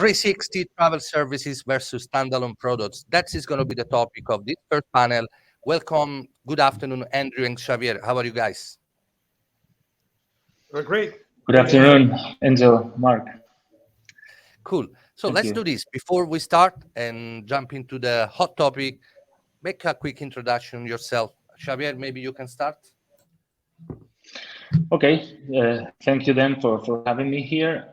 360 travel services versus standalone products. That is going to be the topic of this first panel. Welcome. Good afternoon, Andrew and Xavier. How are you guys? We're great. Good afternoon, Enzo, Mark. Cool. So Thank let's you. do this. Before we start and jump into the hot topic, make a quick introduction yourself. Xavier, maybe you can start. Okay, thank you then for having me here.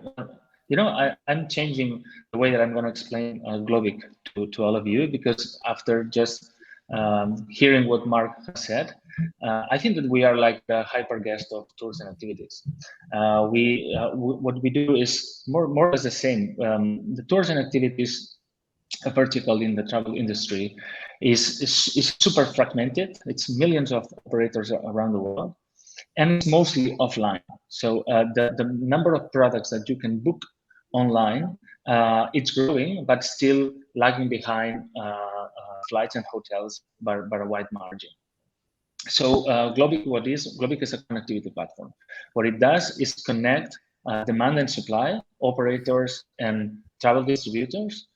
I'm changing the way that I'm going to explain Globic to all of you because after just hearing what Mark has said, I think that we are like the HyperGuest of tours and activities. What we do is more or less the same. The tours and activities vertical in the travel industry is super fragmented. It's millions of operators around the world, and it's mostly offline. So the number of products that you can book online, it's growing, but still lagging behind flights and hotels by a wide margin. So Globic is a connectivity platform. What it does is connect demand and supply, operators and travel distributors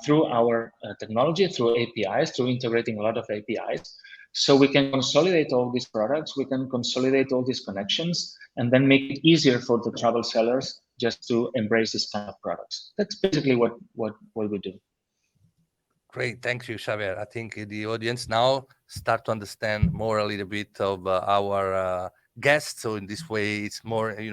through our technology, through APIs, through integrating a lot of APIs. So we can consolidate all these products, we can consolidate all these connections, and then make it easier for the travel sellers just to embrace this kind of products. That's basically what we do. Great, thank you, Xavier. I think the audience now start to understand more a little bit of our guests. So in this way, it's more, I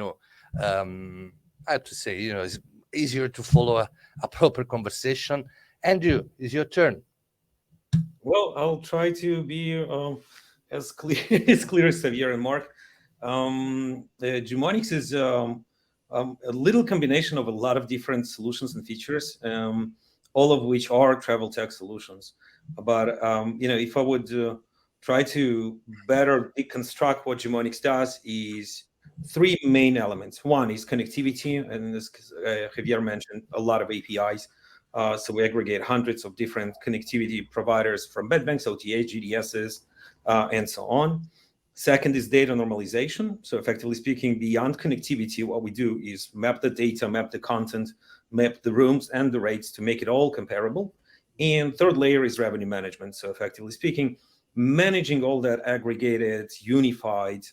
have to say, it's easier to follow a proper conversation. Andrew, it's your turn. Well, I'll try to be as clear as clear as Xavier and Mark. Gemonix is a little combination of a lot of different solutions and features, all of which are travel tech solutions. But if I would try to better deconstruct what Gemonix does, is three main elements. One is connectivity, and as Javier mentioned, a lot of APIs. So we aggregate hundreds of different connectivity providers from bed banks, OTAs, GDSs, and so on. Second is data normalization. So effectively speaking, beyond connectivity, what we do is map the data, map the content, map the rooms and the rates to make it all comparable. And third layer is revenue management. So effectively speaking, managing all that aggregated, unified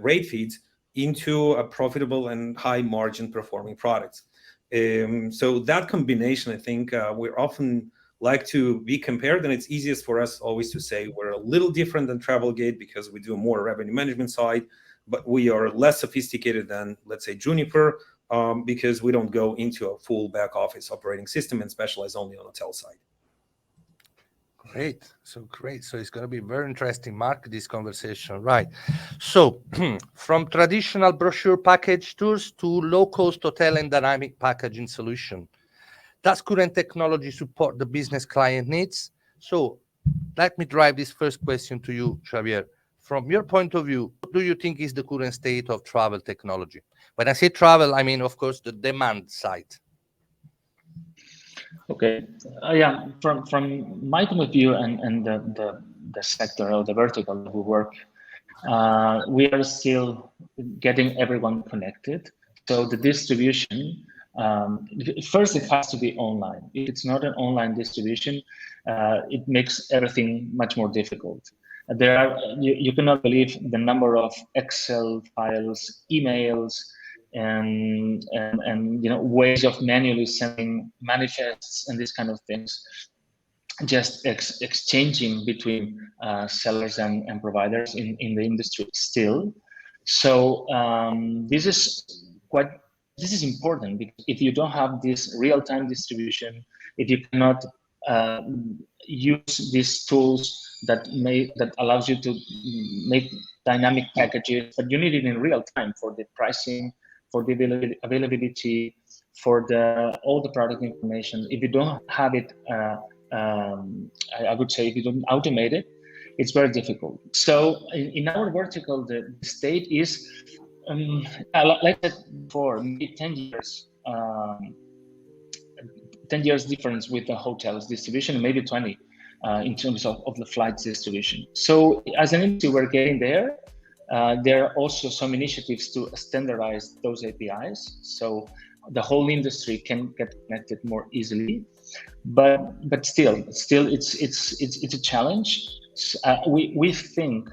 rate feeds into a profitable and high margin performing product. So that combination, I think we're often like to be compared, and it's easiest for us always to say we're a little different than Travelgate because we do a more revenue management side, but we are less sophisticated than, let's say, Juniper, because we don't go into a full back office operating system and specialize only on hotel side. Great. So it's going to be very interesting, Mark, this conversation. Right. So from traditional brochure package tours to low-cost hotel and dynamic packaging solution, does current technology support the business client needs? So let me drive this first question to you, Xavier. From your point of view, what do you think is the current state of travel technology? When I say travel, I mean, of course, the demand side. Okay, from my point of view and the sector or the vertical that we work, we are still getting everyone connected. So the distribution, first it has to be online. If it's not an online distribution, it makes everything much more difficult. You cannot believe the number of Excel files, emails, and ways of manually sending manifests and these kind of things, just exchanging between sellers and providers in the industry still. So this is important, because if you don't have this real-time distribution, if you cannot use these tools that allows you to make dynamic packages, but you need it in real time for the pricing, for the availability, for all the product information. If you don't have it, I would say if you don't automate it, it's very difficult. So in our vertical, the state is, like I said before, maybe 10 years. 10 years difference with the hotels distribution, maybe 20 in terms of the flights distribution. So as an industry, we're getting there. There are also some initiatives to standardize those APIs. So the whole industry can get connected more easily. But still, it's a challenge. We think,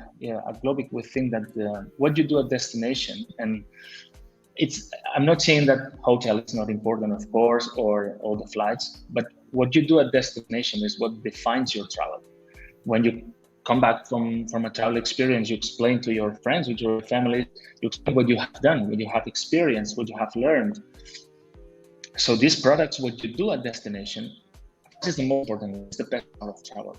at Globic, we think that what you do at destination, and I'm not saying that hotel is not important, of course, or all the flights, but what you do at destination is what defines your travel. When you come back from a travel experience, you explain to your friends, with your family, you explain what you have done, what you have experienced, what you have learned. So these products, what you do at destination, this is the most important. It's the best part of travel.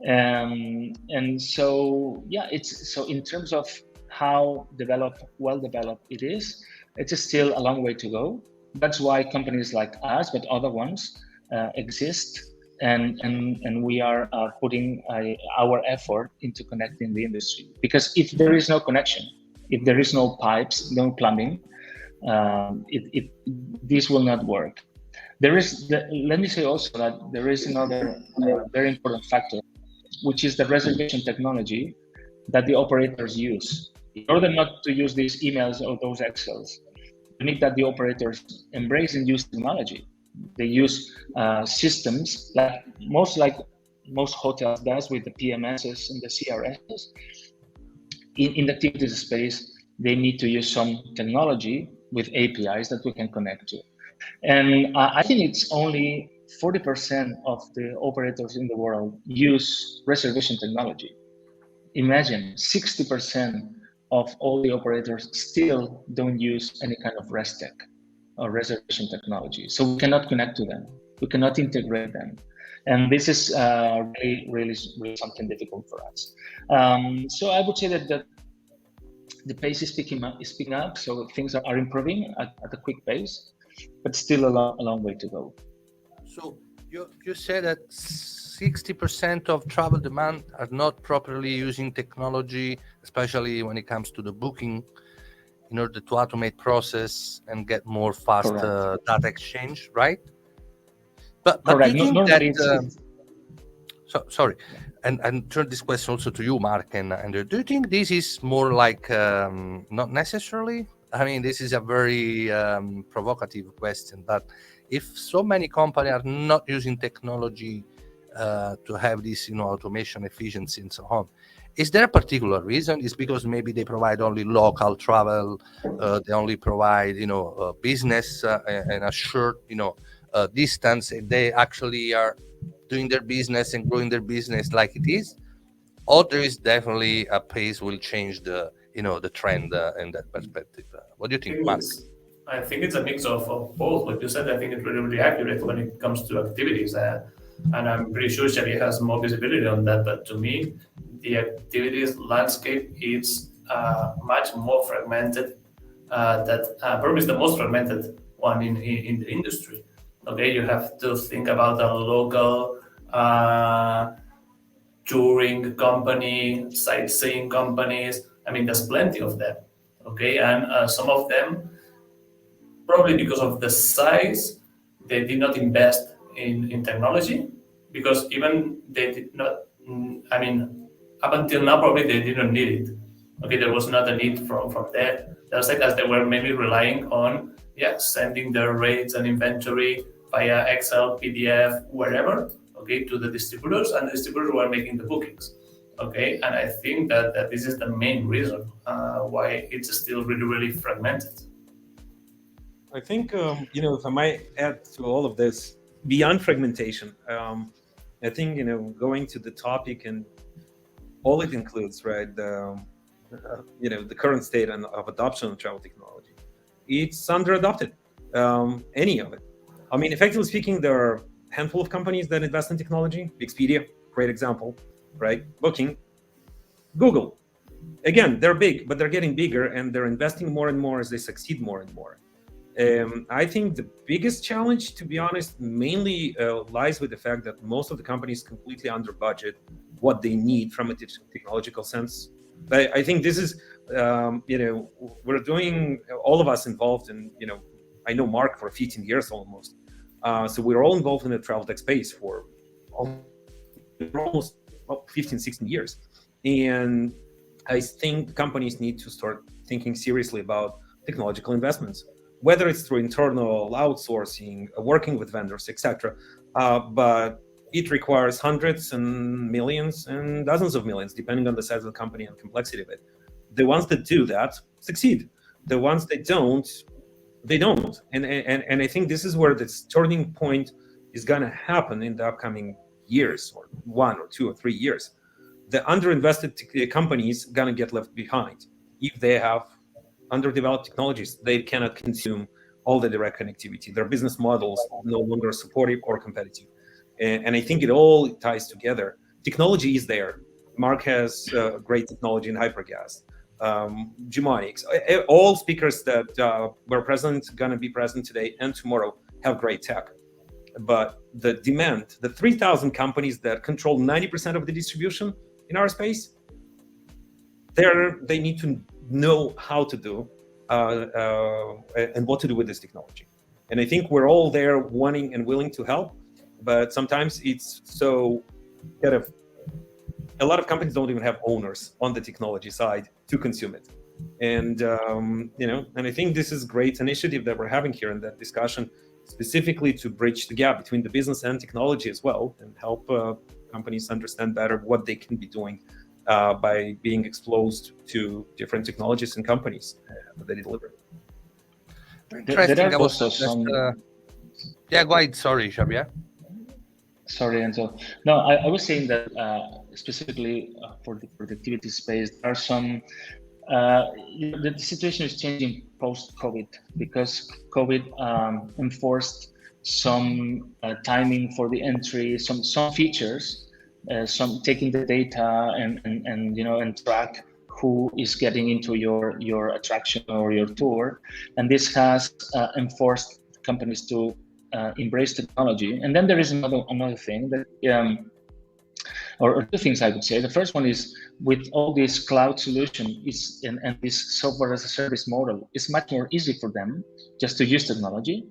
And so, yeah, so in terms of how well developed it is, it's still a long way to go. That's why companies like us, but other ones exist, and we are putting our effort into connecting the industry. Because if there is no connection, if there is no pipes, no plumbing, this will not work. Let me say also that there is another very important factor, which is the reservation technology that the operators use. In order not to use these emails or those Excels, you need that the operators embrace and use technology. They use systems like most hotels does with the PMSs and the CRSs. In the activities space, they need to use some technology with APIs that we can connect to. And I think it's only 40% of the operators in the world use reservation technology. Imagine 60% of all the operators still don't use any kind of REST tech or reservation technology. So we cannot connect to them. We cannot integrate them. And this is really something difficult for us. So I would say that the pace is picking up. So things are improving at a quick pace, but still a long way to go. So you said that 60% of travel demand are not properly using technology, especially when it comes to the booking, in order to automate process and get more fast data exchange, right? But do you think that? Sorry, and turn this question also to you, Mark and Andrew. Do you think this is more like not necessarily? I mean, this is a very provocative question, but if so many companies are not using technology to have this, automation, efficiency, and so on, is there a particular reason? Is because maybe they provide only local travel, they only provide, business and a short, distance, and they actually are doing their business and growing their business like it is, or there is definitely a pace will change the trend in that perspective. What do you think, Mark? I think it's a mix of both. What you said, I think it's really accurate when it comes to activities, and I'm pretty sure Xavier has more visibility on that. But to me, the activities landscape is much more fragmented. That probably is the most fragmented one in the industry. Okay, you have to think about a local touring company, sightseeing companies. I mean, there's plenty of them. Okay, and some of them, probably because of the size, they did not invest in technology, because even they did not, I mean, up until now, probably they didn't need it. Okay, there was not a need from their side, as they were mainly relying on, sending their rates and inventory via Excel, PDF, wherever, okay, to the distributors, and the distributors were making the bookings. Okay, and I think that this is the main reason why it's still really fragmented. I think, if I might add to all of this, beyond fragmentation, I think, going to the topic and all it includes, right, the current state of adoption of travel technology, it's under-adopted, any of it. I mean, effectively speaking, there are a handful of companies that invest in technology. Expedia, great example, right? Booking, Google. Again, they're big, but they're getting bigger, and they're investing more and more as they succeed more and more. I think the biggest challenge, to be honest, mainly lies with the fact that most of the companies completely under budget what they need from a technological sense. I think this is, we're doing, all of us involved in, I know Mark for 15 years almost. So we're all involved in the travel tech space for almost 15, 16 years. And I think companies need to start thinking seriously about technological investments. whether it's through internal outsourcing, working with vendors, etc. But it requires hundreds and millions and dozens of millions, depending on the size of the company and complexity of it. The ones that do that succeed. The ones that don't, they don't. And I think this is where this turning point is going to happen in the upcoming years, or 1 or 2 or 3 years. The underinvested companies going to get left behind if they have underdeveloped technologies. They cannot consume all the direct connectivity. Their business models no longer supportive or competitive. And I think it all ties together. Technology is there. Mark has great technology in HyperGuest, Gmonics. All speakers that were present, going to be present today and tomorrow, have great tech. But the demand, the 3,000 companies that control 90% of the distribution in our space, they need to know how to do and what to do with this technology. And I think we're all there wanting and willing to help, but sometimes it's so kind of, a lot of companies don't even have owners on the technology side to consume it. And and I think this is great initiative that we're having here in that discussion, specifically to bridge the gap between the business and technology as well, and help companies understand better what they can be doing by being exposed to different technologies and companies that they deliver. Interesting. There are I was also just, some. yeah, go ahead. Sorry, Xavier. Sorry, Enzo. No, I was saying that specifically for the productivity space, there are some. The situation is changing post-COVID because COVID enforced some timing for the entry, some features, some taking the data and track who is getting into your attraction or your tour, and this has enforced companies to embrace technology. And then there is another thing that or two things I would say. The first one is, with all this cloud solution and this software as a service model, it's much more easy for them just to use technology,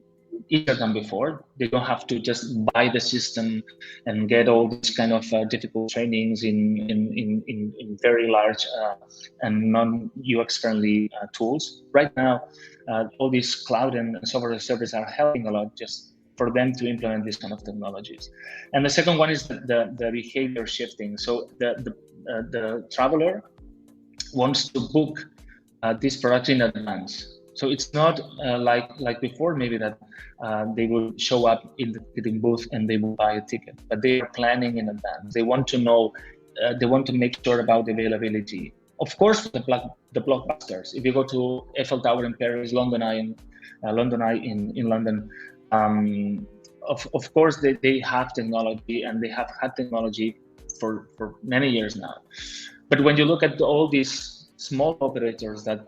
easier than before. They don't have to just buy the system and get all these kind of difficult trainings in very large and non-UX friendly tools. Right now, all these cloud and software as a service are helping a lot just for them to implement these kind of technologies. And the second one is the behavior shifting. So the traveler wants to book this product in advance. So it's not like before, maybe that they will show up in the ticketing booth and they will buy a ticket, but they are planning in advance. They want to know, they want to make sure about the availability. Of course, the blockbusters. If you go to Eiffel Tower in Paris, London Eye in London, of course they have technology, and they have had technology for many years now. But when you look at all these small operators that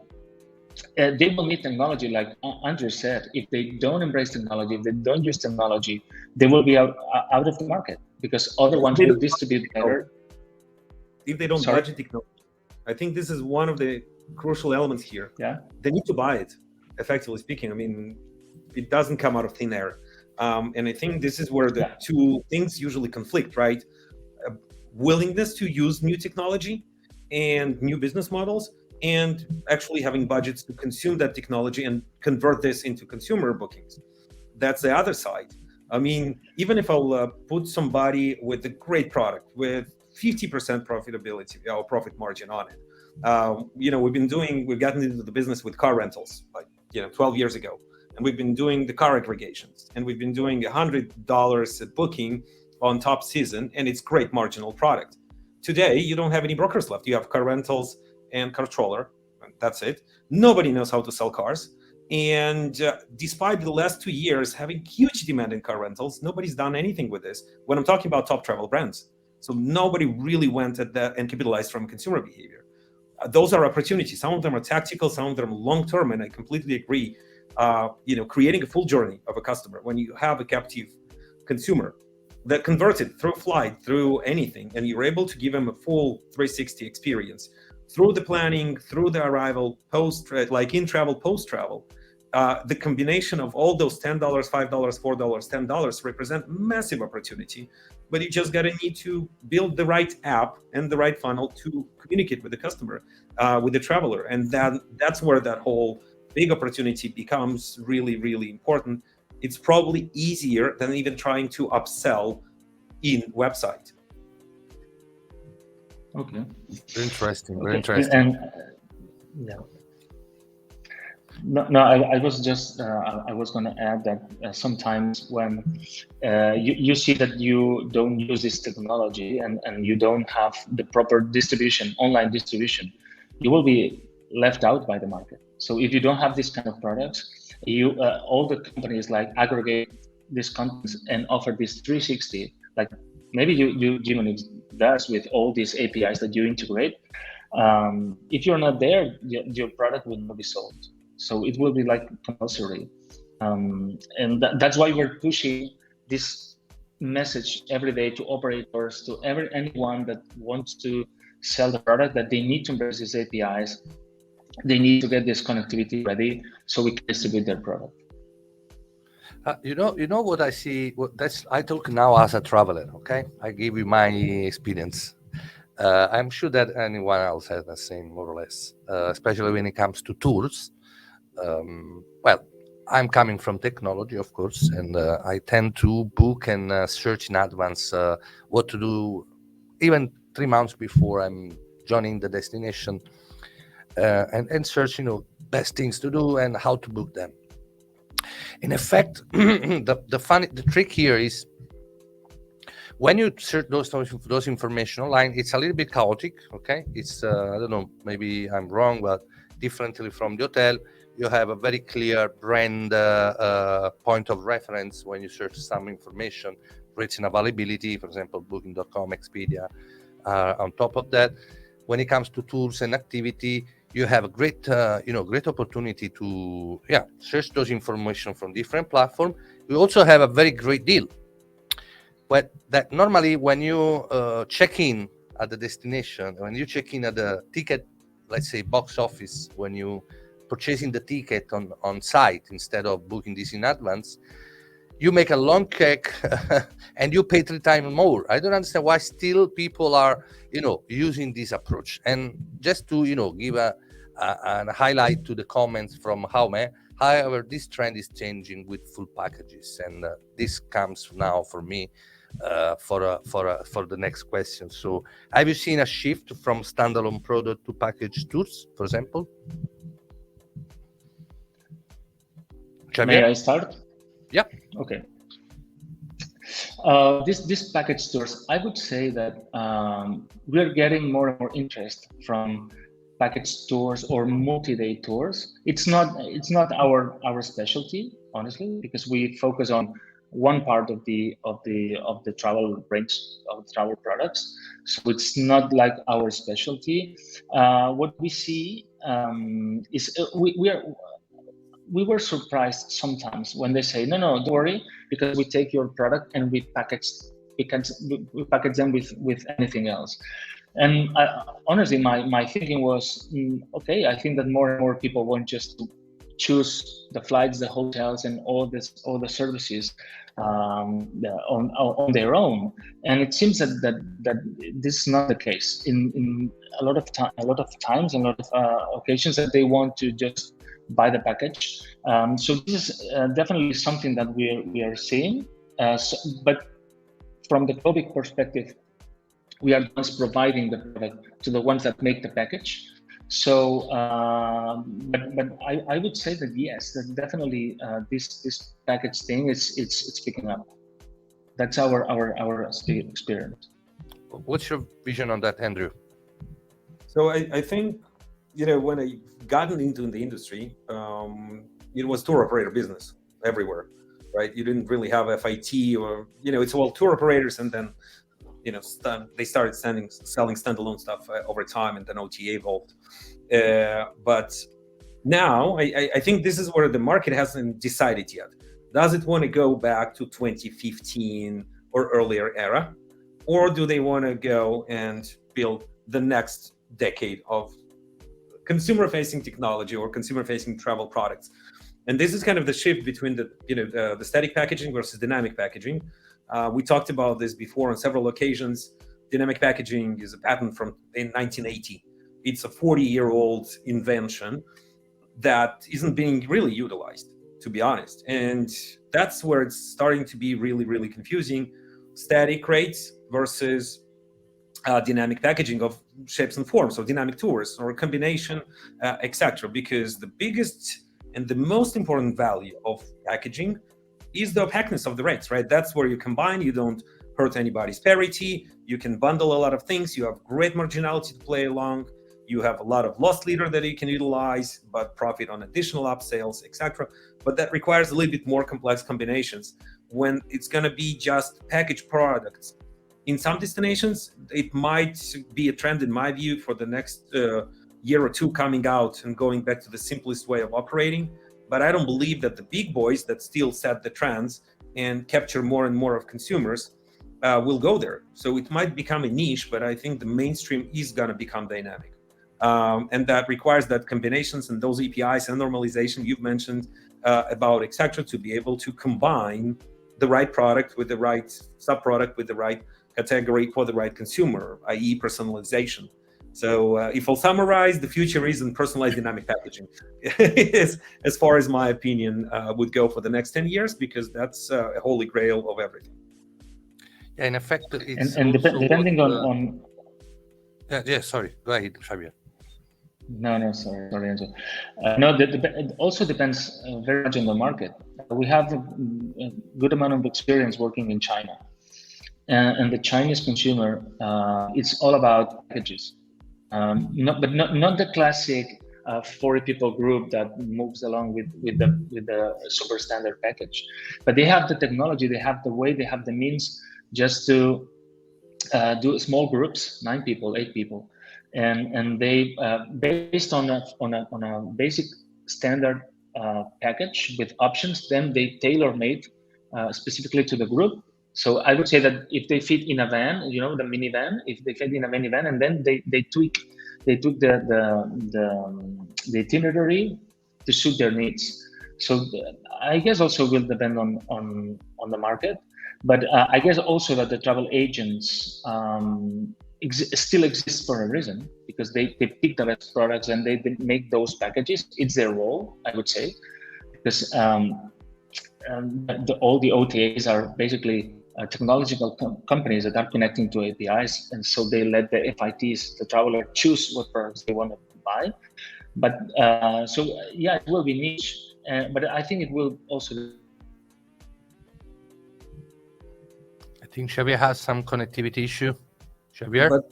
they will need technology, like Andrew said. If they don't embrace technology, if they don't use technology, they will be out of the market, because other ones will distribute better. If they don't budget technology, I think this is one of the crucial elements here. Yeah, they need to buy it, effectively speaking. I mean, it doesn't come out of thin air. And I think this is where the two things usually conflict, right? Willingness to use new technology and new business models, and actually having budgets to consume that technology and convert this into consumer bookings. That's the other side. I mean, even if I'll put somebody with a great product with 50% profitability or profit margin on it, we've gotten into the business with car rentals, 12 years ago. And we've been doing the car aggregations, and we've been doing $100 a booking on top season, and it's great marginal product. Today, you don't have any brokers left. You have car rentals and Cartroller, and that's it. Nobody knows how to sell cars. And despite the last 2 years having huge demand in car rentals, nobody's done anything with this when I'm talking about top travel brands. So nobody really went at that and capitalized from consumer behavior. Those are opportunities. Some of them are tactical, some of them are long-term, and I completely agree. Creating a full journey of a customer when you have a captive consumer that converted through flight, through anything, and you're able to give them a full 360 experience through the planning, through the arrival, post, like in travel, post travel. The combination of all those $10, $5, $4, $10 represent massive opportunity, but you just gotta need to build the right app and the right funnel to communicate with the customer, with the traveler, and that's where that whole big opportunity becomes really, really important, it's probably easier than even trying to upsell in website. Okay. Interesting. Very Okay. interesting. And yeah. No, I was just I was going to add that sometimes when you see that you don't use this technology and you don't have the proper distribution, online distribution, you will be left out by the market. So if you don't have this kind of products, you all the companies like aggregate these contents and offer this 360, like maybe you Gmail does with all these APIs that you integrate. If you're not there, your product will not be sold. So it will be like compulsory. And that's why we're pushing this message every day to operators, to anyone that wants to sell the product, that they need to embrace these APIs. They need to get this connectivity ready so we can distribute their product. You know what I see. I talk now as a traveler. Okay, I give you my experience. I'm sure that anyone else has the same, more or less, especially when it comes to tours. Well, I'm coming from technology, of course, and I tend to book and search in advance what to do, even 3 months before I'm joining the destination, and search, best things to do and how to book them. In effect, the trick here is when you search those information online, it's a little bit chaotic. Okay, it's I don't know, maybe I'm wrong, but differently from the hotel, you have a very clear brand point of reference when you search some information, rates and availability, for example, Booking.com, Expedia. On top of that, when it comes to tools and activity, you have a great opportunity to search those information from different platforms. You also have a very great deal. But that normally when you check in at the destination, when you check in at the ticket, let's say box office, when you purchasing the ticket on site instead of booking this in advance, you make a long check and you pay 3 times more. I don't understand why still people are using this approach. And just to give a highlight to the comments from Jaume, however, this trend is changing with full packages, and this comes now for me for the next question. So have you seen a shift from standalone product to package tours, for example? May I start? Yeah. Okay. This package tours, I would say that we're getting more and more interest from package tours or multi-day tours. It's not our specialty, honestly, because we focus on one part of the travel range of travel products. So it's not like our specialty. What we see is we were surprised sometimes when they say, no, don't worry, because we take your product and we package them with anything else. And honestly, my thinking was, okay, I think that more and more people want just to choose the flights, the hotels, and all the services on their own. And it seems that this is not the case. In a lot of times, a lot of occasions, that they want to just buy the package. So this is definitely something that we are seeing. But from the Globic perspective, we are just providing the product to the ones that make the package. So, but I would say that yes, that definitely this package thing it's picking up. That's our experience. What's your vision on that, Andrew? So I think when I gotten into the industry, it was tour operator business everywhere, right? You didn't really have FIT or it's all tour operators, and then they started selling standalone stuff over time, and then OTA evolved. But now I think this is where the market hasn't decided yet. Does it want to go back to 2015 or earlier era, or do they want to go and build the next decade of consumer-facing technology or consumer-facing travel products? And this is kind of the shift between the static packaging versus dynamic packaging. We talked about this before on several occasions. Dynamic packaging is a patent from in 1980. It's a 40-year-old invention that isn't being really utilized, to be honest. And that's where it's starting to be really, really confusing. Static rates versus dynamic packaging of shapes and forms, so dynamic tours or a combination, etc. Because the biggest and the most important value of packaging is the opaqueness of the rates, right? That's where you combine, you don't hurt anybody's parity, you can bundle a lot of things, you have great marginality to play along, you have a lot of loss leader that you can utilize, but profit on additional upsales, etc. But that requires a little bit more complex combinations. When it's going to be just packaged products, in some destinations, it might be a trend, in my view, for the next year or two coming out and going back to the simplest way of operating. But I don't believe that the big boys that still set the trends and capture more and more of consumers will go there. So it might become a niche, but I think the mainstream is going to become dynamic. And that requires that combinations and those APIs and normalization you've mentioned about, etc., to be able to combine the right product with the right sub-product with the right category for the right consumer, i.e. personalization. So if I'll summarize, the future is in personalized dynamic packaging, as far as my opinion would go for the next 10 years, because that's a holy grail of everything. Yeah, in effect, it's and depending what, on yeah, sorry, go ahead, Xavier. No, sorry, Enzo. No, it also depends very much on the market. We have a good amount of experience working in China, and the Chinese consumer, it's all about packages. Not the classic 40 people group that moves along with the super standard package, but they have the technology, they have the way, they have the means just to do small groups, 9 people, 8 people. And they based on a basic standard package with options, then they tailor-made specifically to the group. So I would say that if they fit in a van, the minivan, if they fit in a minivan, and then they tweak the itinerary to suit their needs. So I guess also will depend on the market, but I guess also that the travel agents still exist for a reason, because they pick the best products and they make those packages. It's their role, I would say, because all the OTAs are basically technological companies that are connecting to APIs, and so they let the FITs, the traveler, choose what products they want to buy. But so yeah, it will be niche, but I think it will also. I think Xavier has some connectivity issue. Xavier? But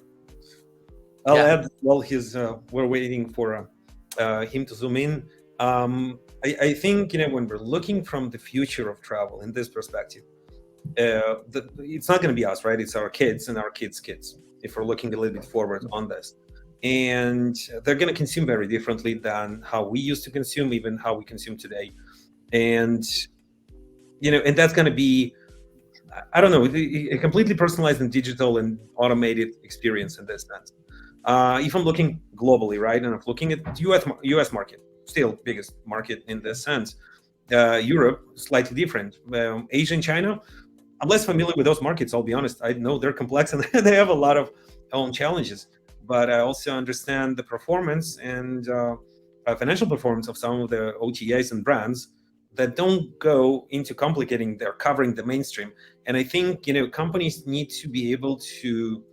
I'll add, while we're waiting for him to zoom in, I think, when we're looking from the future of travel in this perspective, it's not going to be us, right? It's our kids and our kids' kids, if we're looking a little bit forward on this. And they're going to consume very differently than how we used to consume, even how we consume today. And, and that's going to be, I don't know, a completely personalized and digital and automated experience in this sense. If I'm looking globally, right, and I'm looking at US market, still biggest market in this sense. Europe, slightly different. Asia and China, I'm less familiar with those markets, I'll be honest. I know they're complex and they have a lot of own challenges, but I also understand the performance and financial performance of some of the OTAs and brands that don't go into complicating, they're covering the mainstream. And I think, companies need to be able to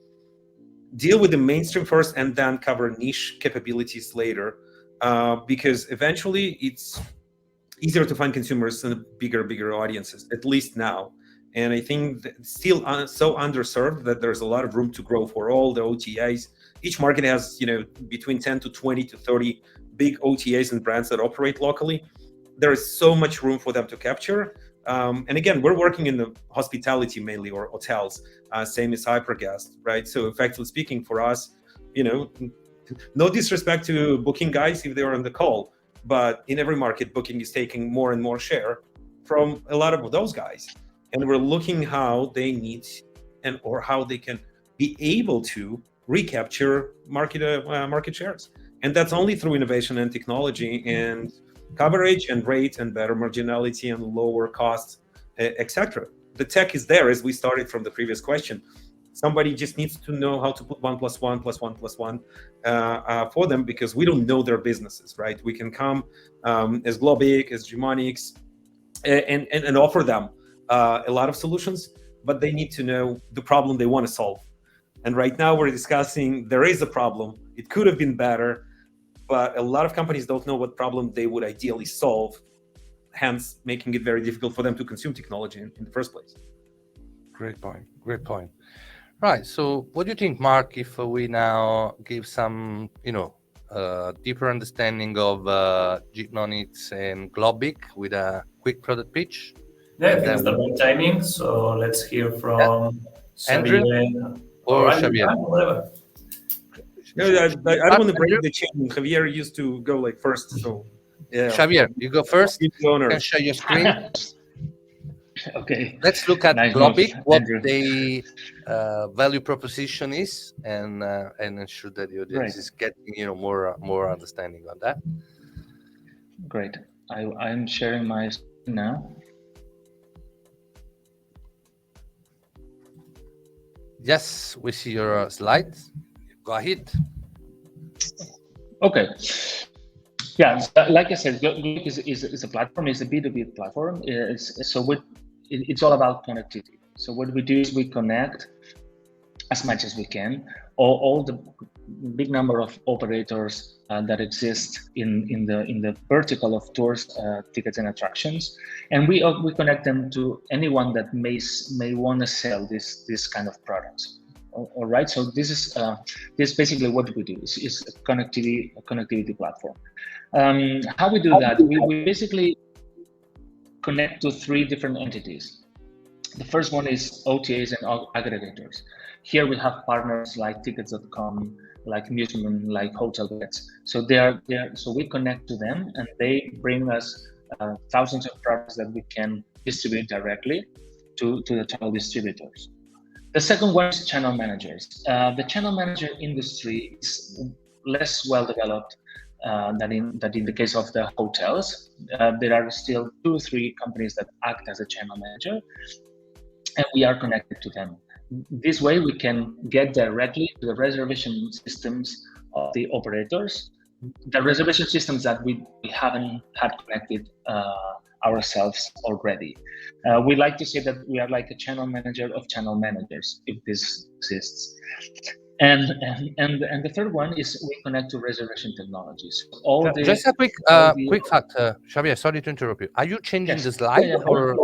deal with the mainstream first and then cover niche capabilities later, because eventually it's easier to find consumers in bigger audiences, at least now. And I think that it's still so underserved that there's a lot of room to grow for all the OTAs. Each market has, between 10 to 20 to 30 big OTAs and brands that operate locally. There is so much room for them to capture. And again, we're working in the hospitality mainly, or hotels, same as HyperGuest, right? So effectively speaking, for us, no disrespect to booking guys if they are on the call, but in every market, booking is taking more and more share from a lot of those guys. And we're looking how they need or how they can be able to recapture market shares. And that's only through innovation and technology and coverage and rate and better marginality and lower costs, etc. The tech is there, as we started from the previous question. Somebody just needs to know how to put 1 + 1 + 1 + 1 for them, because we don't know their businesses, right? We can come as Globic, as Gmonix, and offer them a lot of solutions, but they need to know the problem they want to solve. And right now we're discussing there is a problem. It could have been better, but a lot of companies don't know what problem they would ideally solve, hence making it very difficult for them to consume technology in the first place. Great point. Great point. Right. So, what do you think, Mark? If we now give some, deeper understanding of Gmonix and Globic with a quick product pitch. Yeah, I think it's the right timing. So let's hear from Andrew Xavier or Andrew, Xavier. Whatever. No, I don't want to break the chain. Javier used to go like first, so yeah. Xavier, you go first. He's the owner. You can share your screen. Okay. Let's look at Nice Globic, move, what Andrew. the value proposition is, and ensure that the audience Right. is getting more understanding on that. Great. I'm sharing my screen now. Yes, we see your slides. Go ahead. Okay. Yeah, like I said, Globic is a platform. It's a B2B platform. It's all about connectivity. So what we do is we connect as much as we can all the big number of operators that exist in the vertical of tours, tickets, and attractions, and we connect them to anyone that may want to sell this kind of products. All right. So this is basically what we do. It's a connectivity platform. How we do that? We basically connect to 3 different entities. The first one is OTAs and aggregators. Here we have partners like Tickets.com, like Musement, like HotelBeds. So so we connect to them, and they bring us thousands of products that we can distribute directly to the travel distributors. The second one is channel managers. The channel manager industry is less well developed than in the case of the hotels. There are still 2 or 3 companies that act as a channel manager, and we are connected to them. This way we can get directly to the reservation systems of the operators, the reservation systems that we haven't had connected ourselves already. We like to say that we are like a channel manager of channel managers, if this exists. And the third one is we connect to reservation technologies. Just a quick fact, Xavier. Sorry to interrupt you. Are you changing the slide, or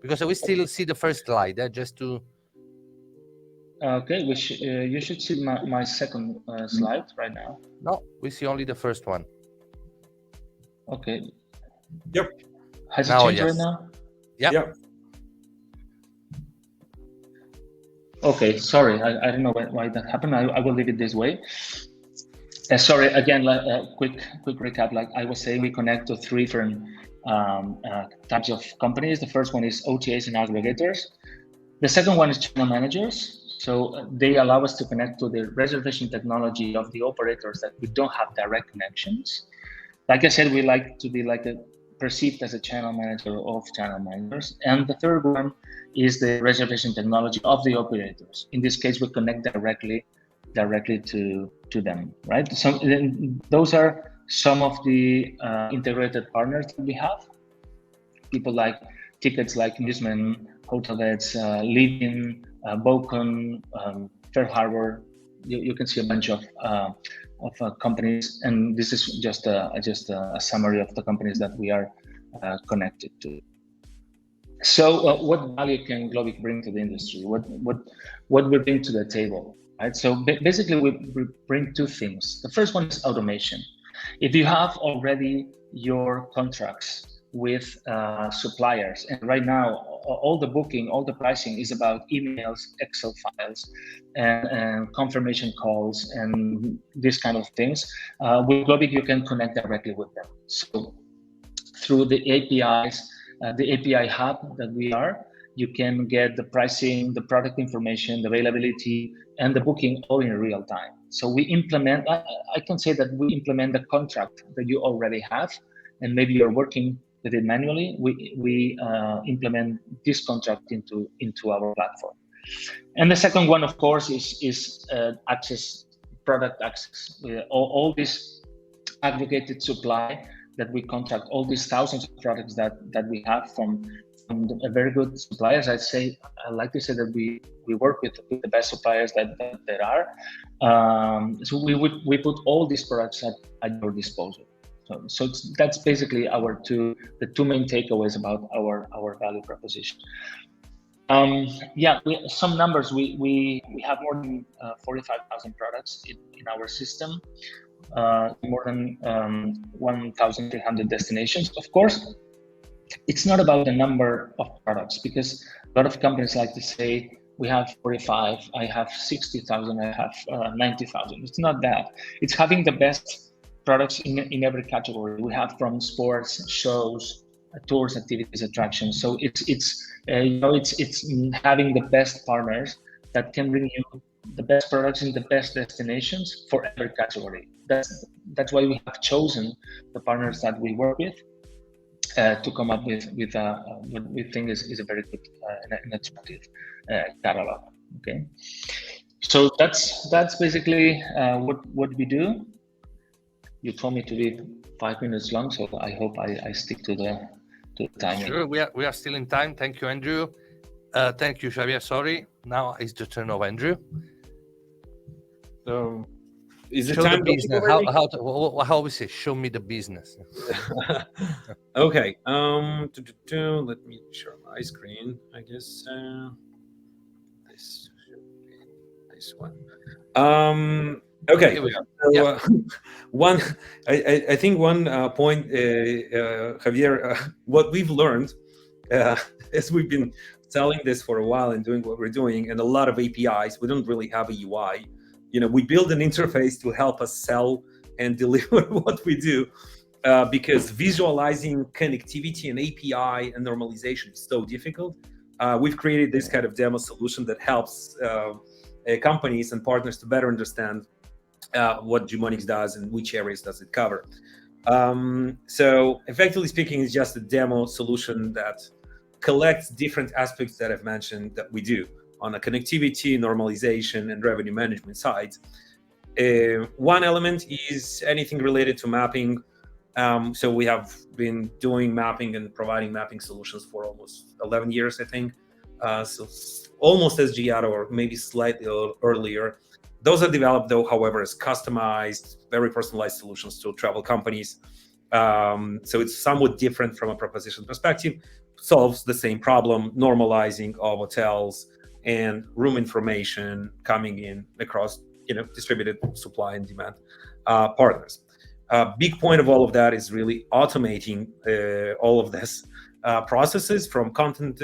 because we still see the first slide? Just to. Okay, you should see my second slide right now. No, we see only the first one. Okay. Yep. Has it changed right now? Yep. Okay, sorry, I don't know why that happened. I will leave it this way. Sorry, again, quick recap. Like I was saying, we connect to 3 different types of companies. The first one is OTAs and aggregators. The second one is channel managers. So they allow us to connect to the reservation technology of the operators that we don't have direct connections. Like I said, we like to be perceived as a channel manager of channel managers. And the third one is the reservation technology of the operators. In this case, we connect directly to them, right? So those are some of the integrated partners that we have. People like Tickets, like Musement, HotelBeds, Living, Bocon, Fair Harbor. You can see a bunch of companies, and this is just a summary of the companies that we are connected to. So, what value can Globic bring to the industry? What we bring to the table, right? So basically, we bring 2 things. The first one is automation. If you have already your contracts with suppliers, and right now all the booking, all the pricing is about emails, Excel files, and confirmation calls, and these kind of things. With Globic, you can connect directly with them. So through the APIs, the API hub that we are, you can get the pricing, the product information, the availability, and the booking all in real time. So we implement, I can say that we implement the contract that you already have, and maybe you're working with it manually. We implement this contract into our platform. And the second one, of course, is access, product access. All this aggregated supply that we contract, all these thousands of products that we have from a very good suppliers. I like to say that we work with the best suppliers that there are. So we put all these products at your disposal. So that's basically the two main takeaways about our value proposition. Some numbers. We have more than 45,000 products in our system, more than 1,300 destinations. Of course, it's not about the number of products, because a lot of companies like to say, we have 45, I have 60,000, I have 90,000. It's not that. It's having the best products in every category. We have from sports, shows, tours, activities, attractions. So it's having the best partners that can bring you the best products in the best destinations for every category. That's why we have chosen the partners that we work with to come up with what we think is a very good and attractive catalog. Okay, so that's basically what we do. You told me to be 5 minutes long, so I hope I stick to the timing. Sure, we are still in time. Thank you, Andrew. Thank you, Xavier. Sorry, now it's the turn of Andrew. So, is the show time the business? How we say? Show me the business. Okay. Let me share my screen. I guess this one. Okay. Here we are. So, I think one point, Javier, what we've learned as we've been selling this for a while and doing what we're doing, and a lot of APIs, we don't really have a UI. We build an interface to help us sell and deliver what we do, because visualizing connectivity and API and normalization is so difficult. We've created this kind of demo solution that helps companies and partners to better understand what Gmonix does and which areas does it cover. So effectively speaking, it's just a demo solution that collects different aspects that I've mentioned that we do on a connectivity, normalization, and revenue management side. One element is anything related to mapping. So we have been doing mapping and providing mapping solutions for almost 11 years, I think. So almost as Giato, or maybe slightly earlier. Those are developed, though, however, as customized, very personalized solutions to travel companies. So it's somewhat different from a proposition perspective, solves the same problem, normalizing of hotels and room information coming in across distributed supply and demand partners. A big point of all of that is really automating all of this processes, from content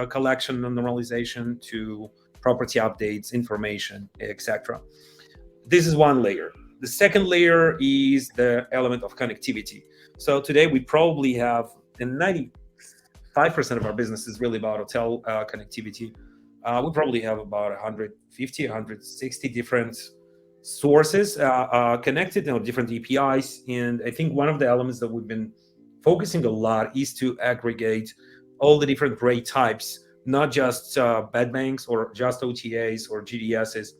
collection and normalization to property updates, information, etc. This is one layer. The second layer is the element of connectivity. So today we probably have, and 95% of our business is really about hotel connectivity. We probably have about 150, 160 different sources connected, different APIs. And I think one of the elements that we've been focusing a lot is to aggregate all the different rate types, not just bed banks or just OTAs or GDSs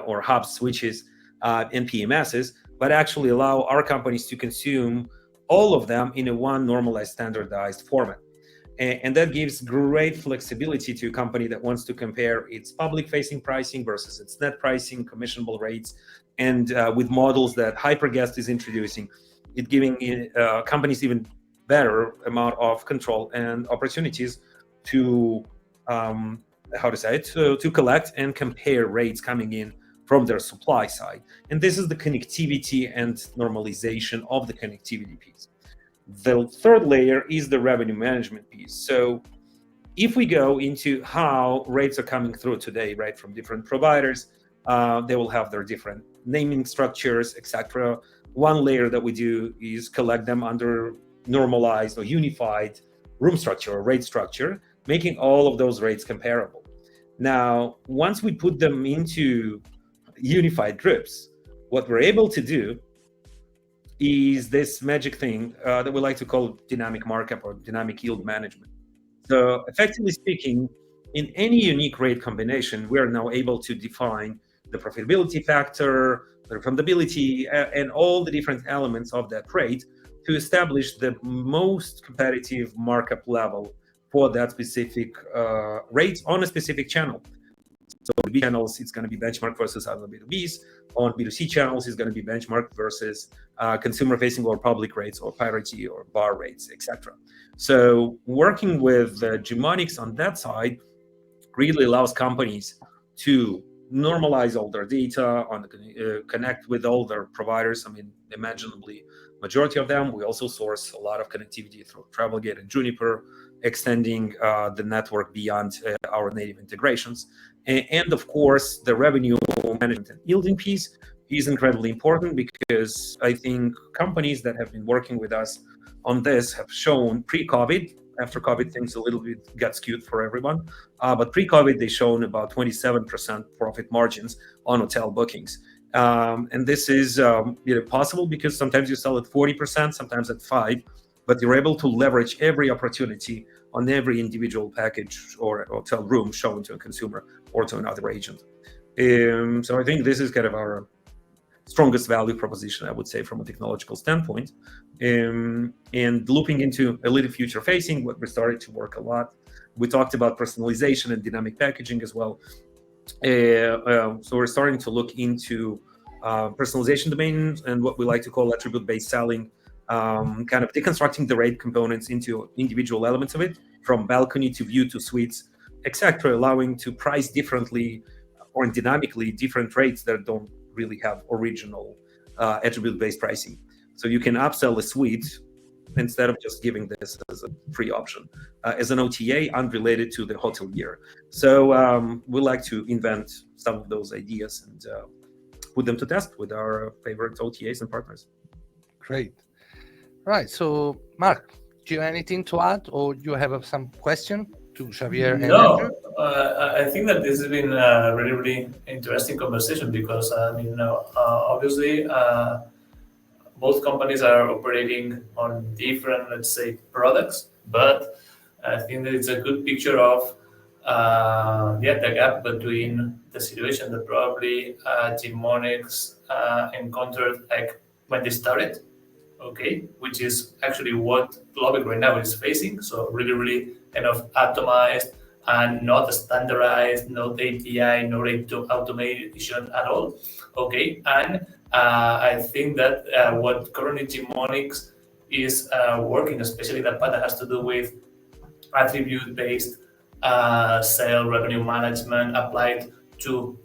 or hub switches and PMSs, but actually allow our companies to consume all of them in a one normalized, standardized format. And that gives great flexibility to a company that wants to compare its public-facing pricing versus its net pricing, commissionable rates, and with models that HyperGuest is introducing, it giving companies even better amount of control and opportunities to to collect and compare rates coming in from their supply side. And this is the connectivity and normalization of the connectivity piece. The third layer is the revenue management piece. So if we go into how rates are coming through today, right, from different providers, they will have their different naming structures, etc. One layer that we do is collect them under normalized or unified room structure or rate structure, making all of those rates comparable. Now, once we put them into unified drips, what we're able to do is this magic thing that we like to call dynamic markup or dynamic yield management. So effectively speaking, in any unique rate combination, we are now able to define the profitability factor, the refundability, and all the different elements of that rate to establish the most competitive markup level for that specific rate on a specific channel. So B channels, it's going to be benchmarked versus other B2Bs. On B2C channels, it's going to be benchmarked versus consumer-facing or public rates or parity or bar rates, etc. So working with Gmonics on that side really allows companies to normalize all their data, connect with all their providers. I mean, imaginably, majority of them. We also source a lot of connectivity through Travelgate and Juniper, extending the network beyond our native integrations. And of course, the revenue management and yielding piece is incredibly important, because I think companies that have been working with us on this have shown pre-COVID. After COVID, things a little bit got skewed for everyone. But pre-COVID, they shown about 27% profit margins on hotel bookings. And this is possible because sometimes you sell at 40%, sometimes at 5%, but you're able to leverage every opportunity on every individual package or hotel room shown to a consumer or to another agent. So I think this is kind of our strongest value proposition, I would say, from a technological standpoint. And looping into a little future facing, what we started to work a lot. We talked about personalization and dynamic packaging as well. So we're starting to look into personalization domains and what we like to call attribute-based selling, kind of deconstructing the rate components into individual elements of it, from balcony to view to suites, etc., allowing to price differently or dynamically different rates that don't really have original attribute-based pricing. So you can upsell a suite instead of just giving this as a free option, as an OTA unrelated to the hotel year. So we like to invent some of those ideas and put them to test with our favorite OTAs and partners. Great. Right. So, Mark, do you have anything to add, or you have some question to Xavier? No, I think that this has been a really, really interesting conversation, because obviously both companies are operating on different, let's say, products, but I think that it's a good picture of the gap between the situation that probably Gmonics encountered like when they started, okay, which is actually what Globic right now is facing. So really, really kind of atomized and not standardized, no API, no automation at all, okay. And I think that what currently Gmonics is working, especially that part that has to do with attribute-based sale revenue management applied to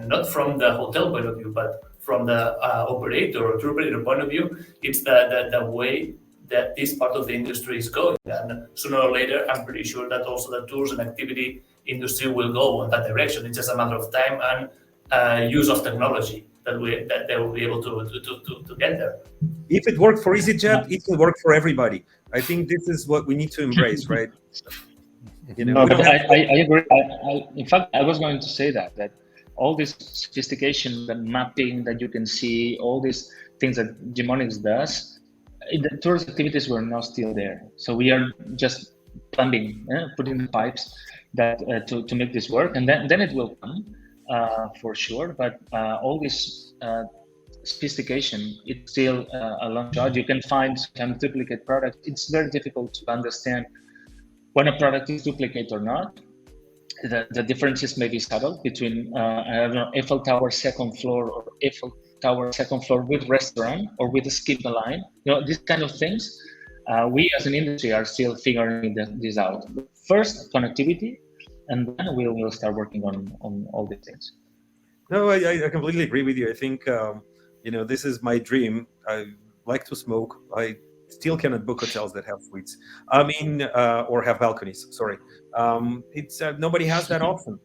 not from the hotel point of view, but from the operator or tour operator point of view. It's the way that this part of the industry is going, and sooner or later, I'm pretty sure that also the tours and activity industry will go in that direction. It's just a matter of time and use of technology that they will be able to get there. If it worked for EasyJet, it will work for everybody. I think this is what we need to embrace, right? No, but I agree. In fact, I was going to say that all this sophistication, the mapping that you can see, all these things that Gmonics does, the tourist activities were not still there. So we are just plumbing, putting the pipes that to make this work, and then it will come for sure. But all this sophistication, it's still a long shot. You can find some duplicate products. It's very difficult to understand when a product is duplicate or not. The differences may be subtle between I don't know, Eiffel Tower second floor or Eiffel Tower second floor with restaurant or with a skip the line. These kind of things. We as an industry are still figuring this out. First, connectivity, and then we will start working on all these things. No, I completely agree with you. I think this is my dream. I like to smoke. I still cannot book hotels that have suites. I mean, or have balconies. Sorry, it's nobody has that option.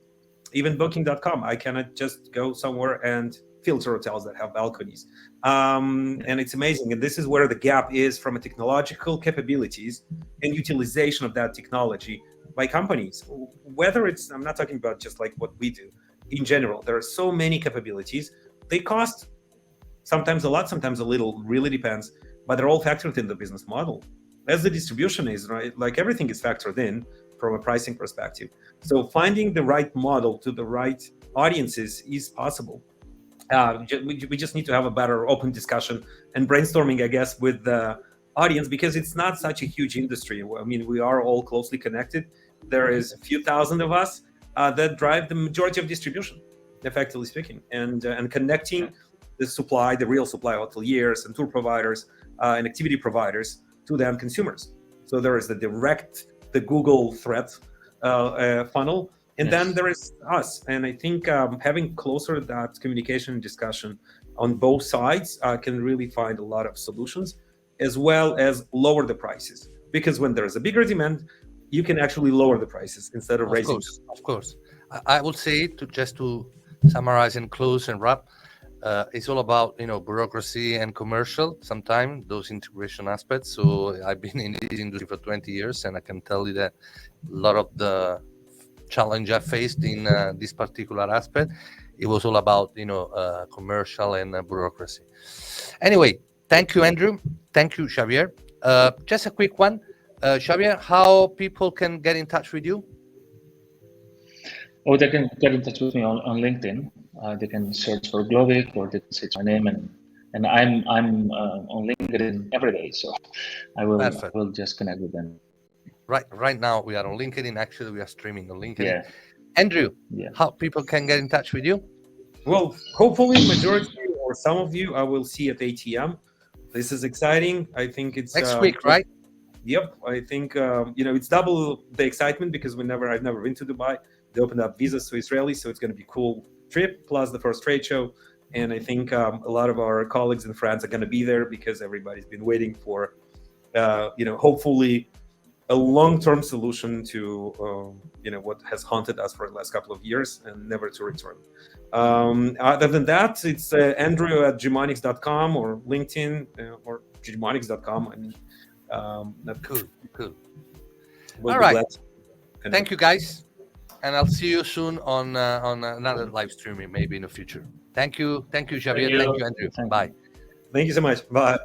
Even Booking.com, I cannot just go somewhere and filter hotels that have balconies. And it's amazing. And this is where the gap is from a technological capabilities and utilization of that technology by companies. Whether it's, I'm not talking about just like what we do. In general, there are so many capabilities. They cost sometimes a lot, sometimes a little, really depends, but they're all factored in the business model. As the distribution is, right? Like everything is factored in. from a pricing perspective. So finding the right model to the right audiences is possible. We just need to have a better open discussion and brainstorming, I guess, with the audience, because it's not such a huge industry. I mean, we are all closely connected. There is a few thousand of us that drive the majority of distribution, effectively speaking, and connecting the supply, the real supply, hoteliers and tour providers and activity providers to the end consumers. So there is the Google threat funnel, and then there is us. And I think having closer that communication and discussion on both sides can really find a lot of solutions, as well as lower the prices. Because when there is a bigger demand, you can actually lower the prices instead of raising them. Of course. I would say, just to summarize and close and wrap, it's all about bureaucracy and commercial. Sometimes those integration aspects. So I've been in this industry for 20 years, and I can tell you that a lot of the challenge I faced in this particular aspect, it was all about commercial and bureaucracy. Anyway, thank you, Andrew. Thank you, Xavier. Just a quick one, Xavier, how people can get in touch with you? Oh, they can get in touch with me on LinkedIn. They can search for Glovic, or they can search my name, and I'm on LinkedIn every day, so I will just connect with them. Right now we are on LinkedIn. Actually, we are streaming on LinkedIn. Yeah. Andrew, how people can get in touch with you? Well, hopefully majority or some of you I will see at ATM. This is exciting. I think it's next week, right? Yep. I think it's double the excitement, because I've never been to Dubai. They opened up visas to Israelis, so it's going to be a cool trip, plus the first trade show. And I think a lot of our colleagues and friends are going to be there, because everybody's been waiting for, hopefully a long-term solution to, what has haunted us for the last couple of years and never to return. Other than that, it's Andrew at Gmonix.com or LinkedIn or Gmonix.com. I mean, cool. We'll All be right. glad. Thank you, guys. And I'll see you soon on another live streaming, maybe in the future. Thank you, Xavier. Thank you, Andrew. Bye. Thank you so much. Bye.